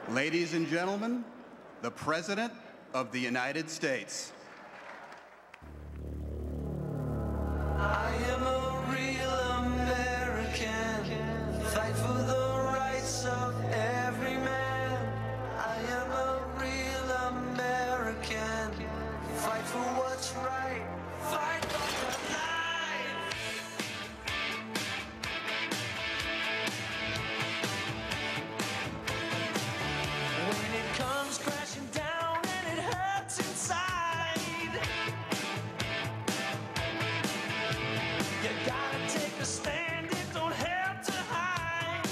Ladies and gentlemen, the President of the United States. I am a real American, fight for the rights of every man. I am a real American, fight for what's right, fight for the life. When it comes crashing down and it hurts inside, you gotta take a stand, it don't have to hide.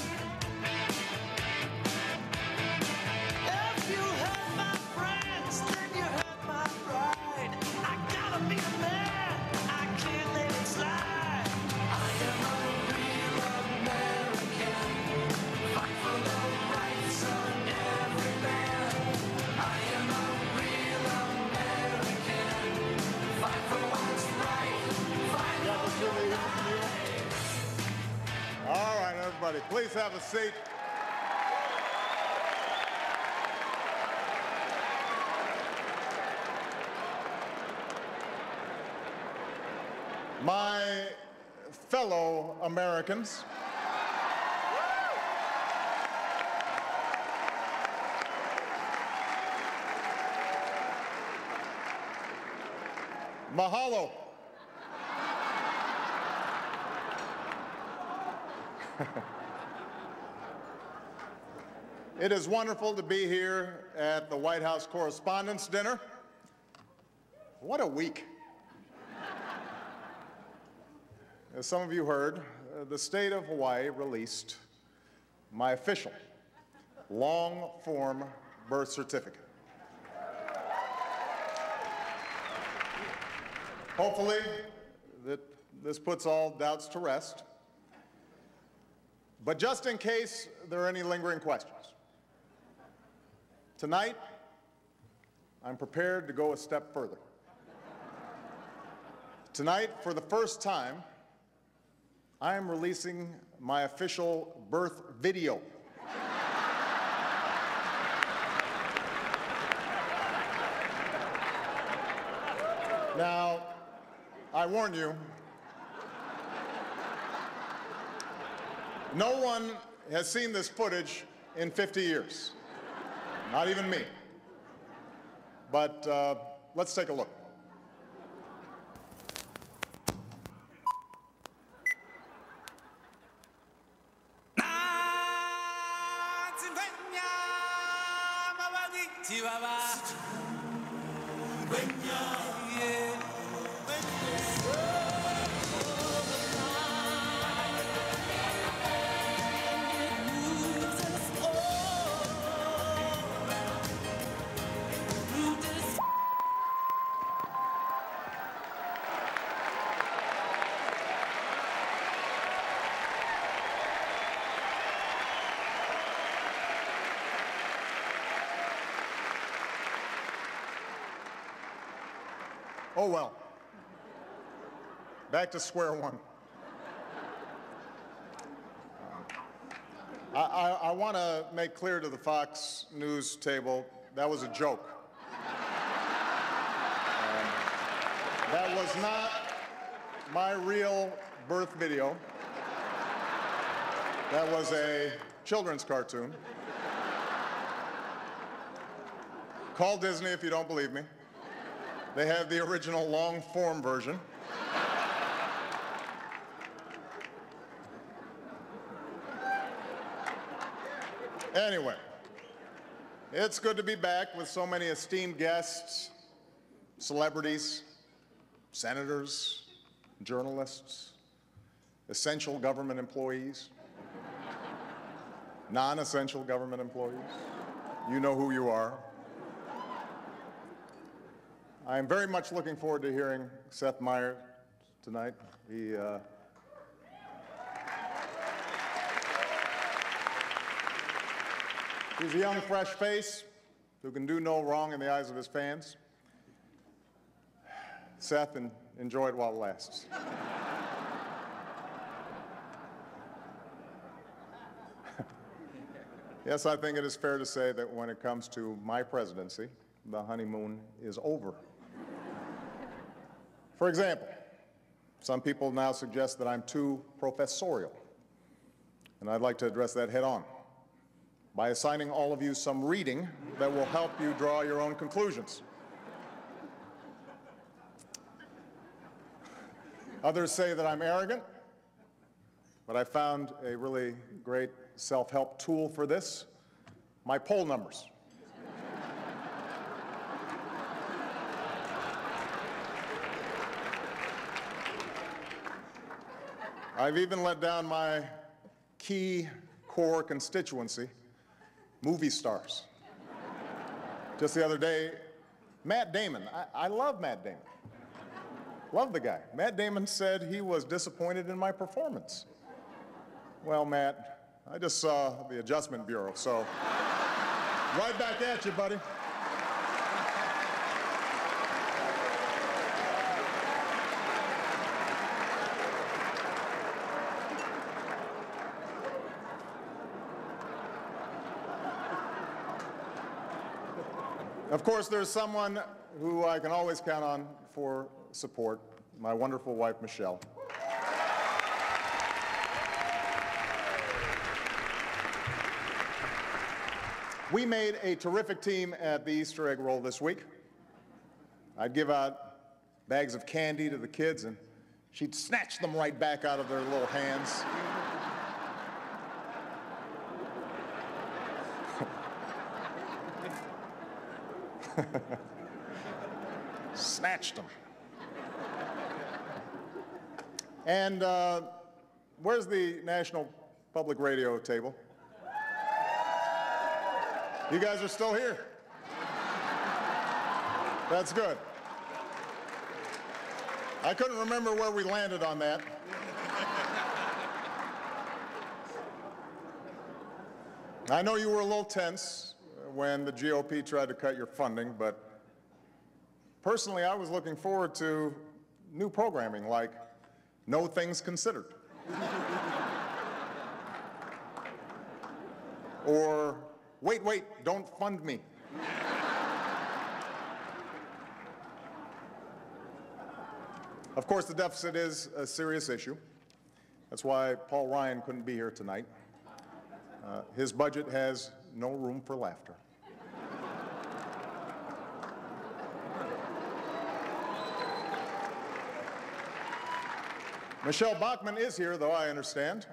If you hurt my friends, then you hurt my pride. I gotta be a man, I can't let it slide. I am a real American, fight for the rights of every man. I am a real American, fight for what's right, fight for the life. All right, everybody, please have a seat. My fellow Americans, mahalo. It is wonderful to be here at the White House Correspondents' Dinner. What a week. As some of you heard, the state of Hawaii released my official long-form birth certificate. Hopefully, this puts all doubts to rest. But just in case there are any lingering questions, tonight, I'm prepared to go a step further. Tonight, for the first time, I am releasing my official birth video. Now, I warn you, no one has seen this footage in 50 years. Not even me. But let's take a look. Oh well, back to square one. I want to make clear to the Fox News table, that was a joke. That was not my real birth video. That was a children's cartoon. Call Disney if you don't believe me. They have the original long-form version. Anyway, it's good to be back with so many esteemed guests, celebrities, senators, journalists, essential government employees, non-essential government employees. You know who you are. I am very much looking forward to hearing Seth Meyers tonight. He's a young, fresh face who can do no wrong in the eyes of his fans. Seth, enjoy it while it lasts. Yes, I think it is fair to say that when it comes to my presidency, the honeymoon is over. For example, some people now suggest that I'm too professorial, and I'd like to address that head on by assigning all of you some reading that will help you draw your own conclusions. Others say that I'm arrogant, but I found a really great self-help tool for this: my poll numbers. I've even let down my key core constituency, movie stars. Just the other day, Matt Damon. I love Matt Damon. Love the guy. Matt Damon said he was disappointed in my performance. Well, Matt, I just saw the Adjustment Bureau, so right back at you, buddy. Of course, there's someone who I can always count on for support, my wonderful wife, Michelle. We made a terrific team at the Easter egg roll this week. I'd give out bags of candy to the kids, and she'd snatch them right back out of their little hands. Snatched them. And where's the National Public Radio table? You guys are still here. That's good. I couldn't remember where we landed on that. I know you were a little tense when the GOP tried to cut your funding, but personally, I was looking forward to new programming like No Things Considered. Or Wait, Wait, Don't Fund Me. Of course, the deficit is a serious issue. That's why Paul Ryan couldn't be here tonight. His budget has no room for laughter. Michelle Bachmann is here, though, I understand,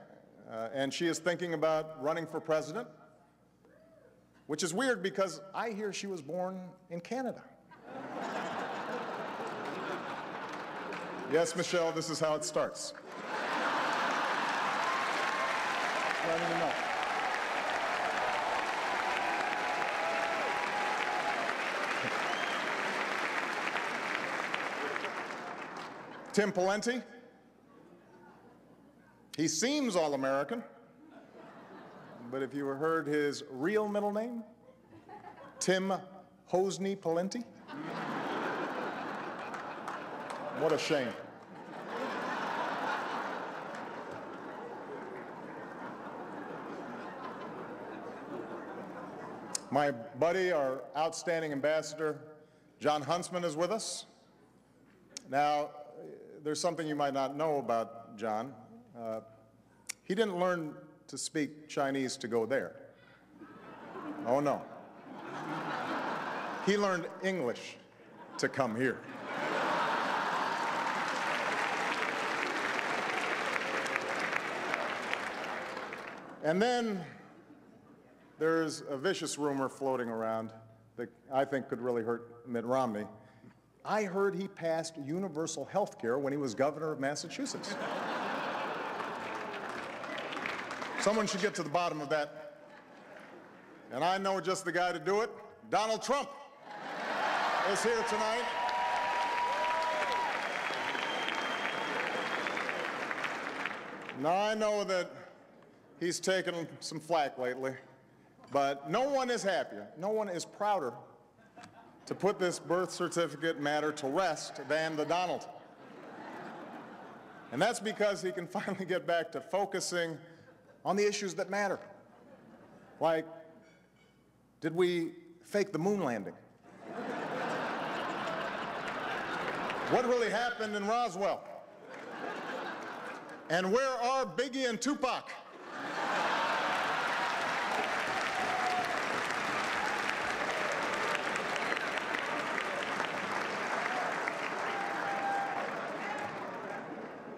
and she is thinking about running for president, which is weird because I hear she was born in Canada. Yes, Michelle, this is how it starts. Letting you know. Tim Pawlenty. He seems all-American, but if you heard his real middle name, Tim Hosney Pawlenty, what a shame. My buddy, our outstanding ambassador, John Huntsman, is with us. Now, there's something you might not know about John. He didn't learn to speak Chinese to go there. Oh, no. He learned English to come here. And then there's a vicious rumor floating around that I think could really hurt Mitt Romney. I heard he passed universal health care when he was governor of Massachusetts. Someone should get to the bottom of that. And I know just the guy to do it. Donald Trump is here tonight. Now, I know that he's taken some flack lately, but no one is happier, no one is prouder to put this birth certificate matter to rest than the Donald. And that's because he can finally get back to focusing on the issues that matter, like Did we fake the moon landing? What really happened in Roswell? And where are Biggie and Tupac?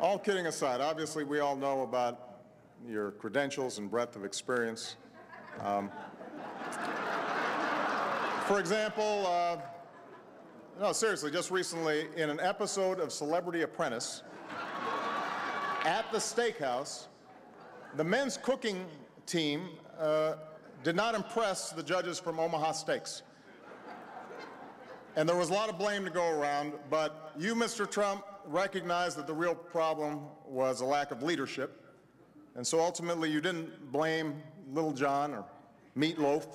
All kidding aside, obviously we all know about your credentials and breadth of experience. For example, no, seriously, just recently in an episode of Celebrity Apprentice at the steakhouse, the men's cooking team did not impress the judges from Omaha Steaks. And there was a lot of blame to go around, but you, Mr. Trump, recognized that the real problem was a lack of leadership. And so ultimately you didn't blame Little John or Meatloaf.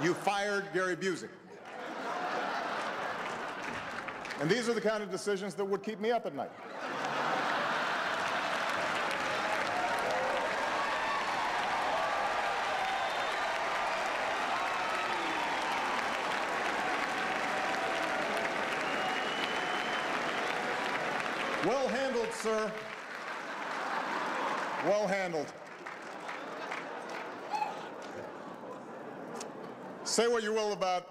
You fired Gary Busey. And these are the kind of decisions that would keep me up at night. Well handled, sir. Well handled. Say what you will about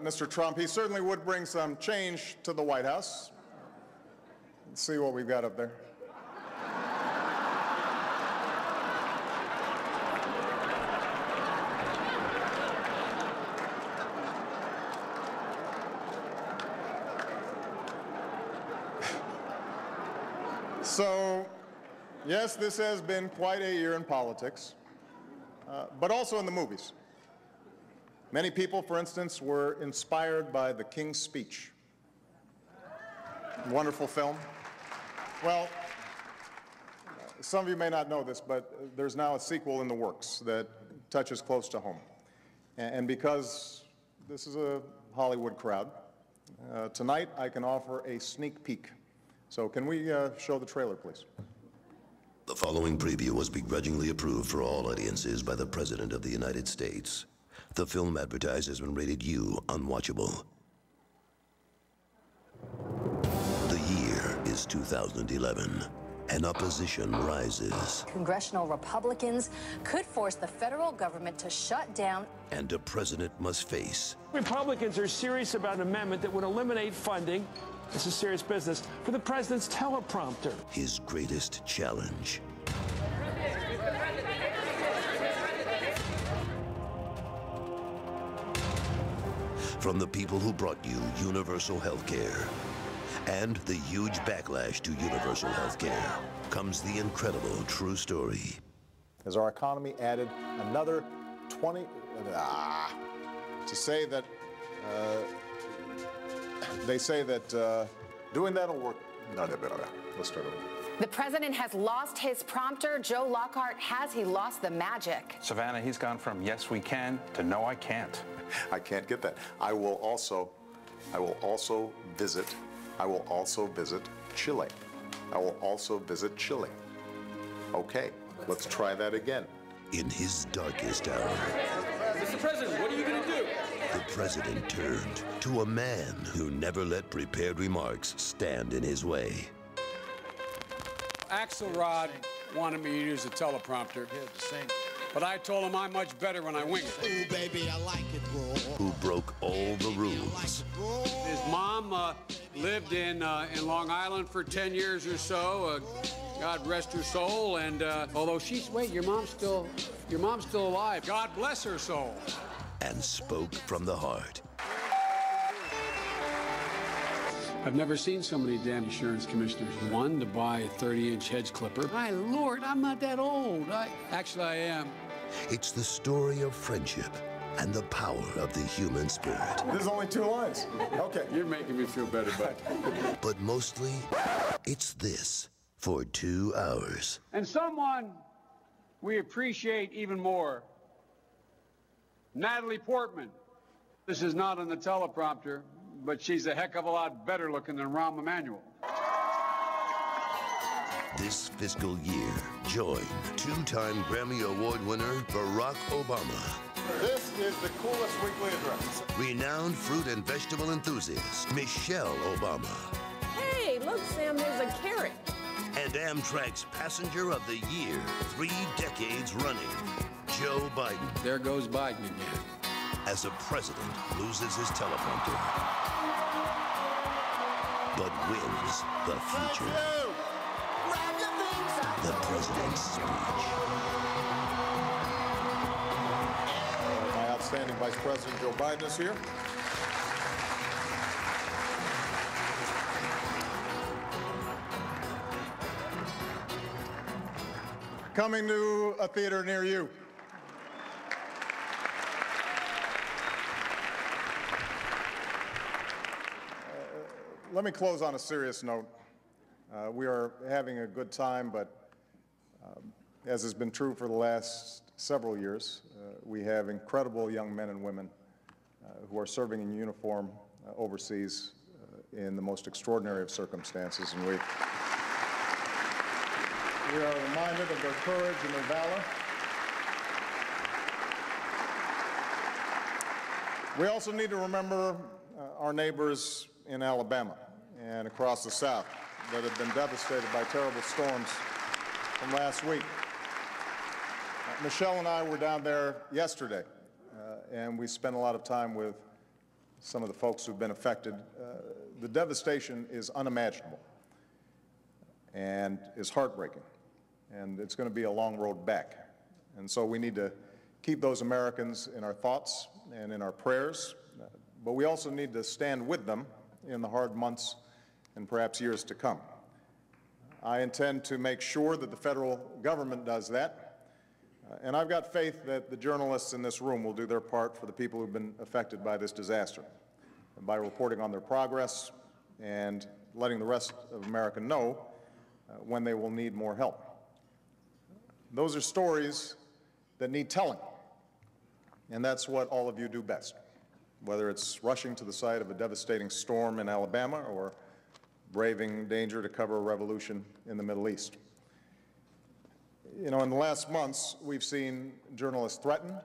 Mr. Trump. He certainly would bring some change to the White House. Let's see what we've got up there. So, yes, this has been quite a year in politics, but also in the movies. Many people, for instance, were inspired by The King's Speech. Wonderful film. Well, some of you may not know this, but there's now a sequel in the works that touches close to home. And because this is a Hollywood crowd, tonight I can offer a sneak peek. So can we show the trailer, please? The following preview was begrudgingly approved for all audiences by the President of the United States. The film advertised has been rated U, unwatchable. The year is 2011, and opposition rises. Congressional Republicans could force the federal government to shut down. And a president must face. Republicans are serious about an amendment that would eliminate funding, this is serious business, for the president's teleprompter. His greatest challenge. From the people who brought you universal health care and the huge backlash to universal health care comes the incredible true story. As our economy added another 20, to say that, they say that doing that'll work. Let's start over. The president has lost his prompter. Joe Lockhart, has he lost the magic? Savannah, he's gone from yes we can to no I can't. I can't get that. I will also visit Chile. I will also visit Chile. Okay, let's try that again. In his darkest hour, Mr. President, what are you going to do? the president turned to a man who never let prepared remarks stand in his way. Axelrod wanted me to use a teleprompter, but I told him I'm much better when I wing it. Ooh, baby, I like it raw. Who broke all the rules. His mom lived in Long Island for 10 years or so. God rest her soul. And although she's your mom's still alive. God bless her soul. And spoke from the heart. I've never seen so many damn insurance commissioners. One to buy a 30-inch hedge clipper. My Lord, I'm not that old. Actually, I am. It's the story of friendship and the power of the human spirit. There's only 2 lines. Okay. You're making me feel better, bud. But mostly, it's this for 2 hours. And someone we appreciate even more, Natalie Portman. This is not on the teleprompter, but she's a heck of a lot better looking than Rahm Emanuel. This fiscal year, join two-time Grammy Award winner Barack Obama, This is the coolest weekly address. renowned fruit and vegetable enthusiast Michelle Obama, Hey, look, Sam, there's a carrot. and Amtrak's Passenger of the Year, 3 decades running, Joe Biden. There goes Biden again. As a president loses his teleprompter, but wins the future. The president's speech. My outstanding Vice President Joe Biden is here. Coming to a theater near you. Let me close on a serious note. We are having a good time, but as has been true for the last several years, we have incredible young men and women who are serving in uniform overseas in the most extraordinary of circumstances, and we are reminded of their courage and their valor. We also need to remember our neighbors in Alabama and across the South that have been devastated by terrible storms from last week. Michelle and I were down there yesterday, and we spent a lot of time with some of the folks who've been affected. The devastation is unimaginable and is heartbreaking, and it's going to be a long road back. And so we need to keep those Americans in our thoughts and in our prayers, but we also need to stand with them in the hard months and perhaps years to come. I intend to make sure that the federal government does that, and I've got faith that the journalists in this room will do their part for the people who've been affected by this disaster, and by reporting on their progress and letting the rest of America know when they will need more help. Those are stories that need telling, and that's what all of you do best, whether it's rushing to the site of a devastating storm in Alabama or braving danger to cover a revolution in the Middle East. You know, in the last months, we've seen journalists threatened,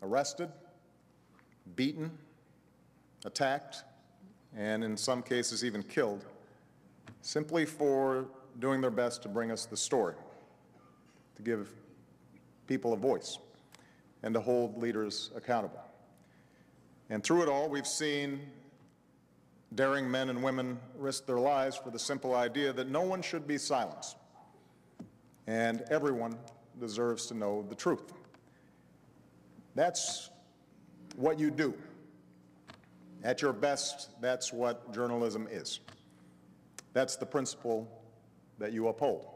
arrested, beaten, attacked, and in some cases even killed, simply for doing their best to bring us the story, to give people a voice, and to hold leaders accountable. And through it all, we've seen daring men and women risk their lives for the simple idea that no one should be silenced, and everyone deserves to know the truth. That's what you do. At your best, that's what journalism is. That's the principle that you uphold.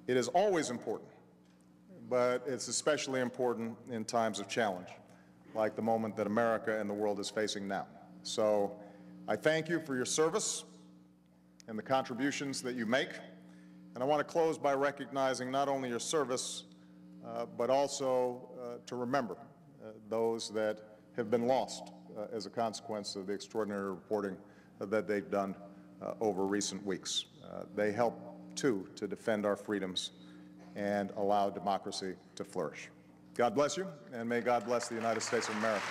It is always important, but it's especially important in times of challenge, like the moment that America and the world is facing now. So I thank you for your service and the contributions that you make. And I want to close by recognizing not only your service, but also to remember those that have been lost as a consequence of the extraordinary reporting that they've done over recent weeks. They help, too, to defend our freedoms and allow democracy to flourish. God bless you, and may God bless the United States of America.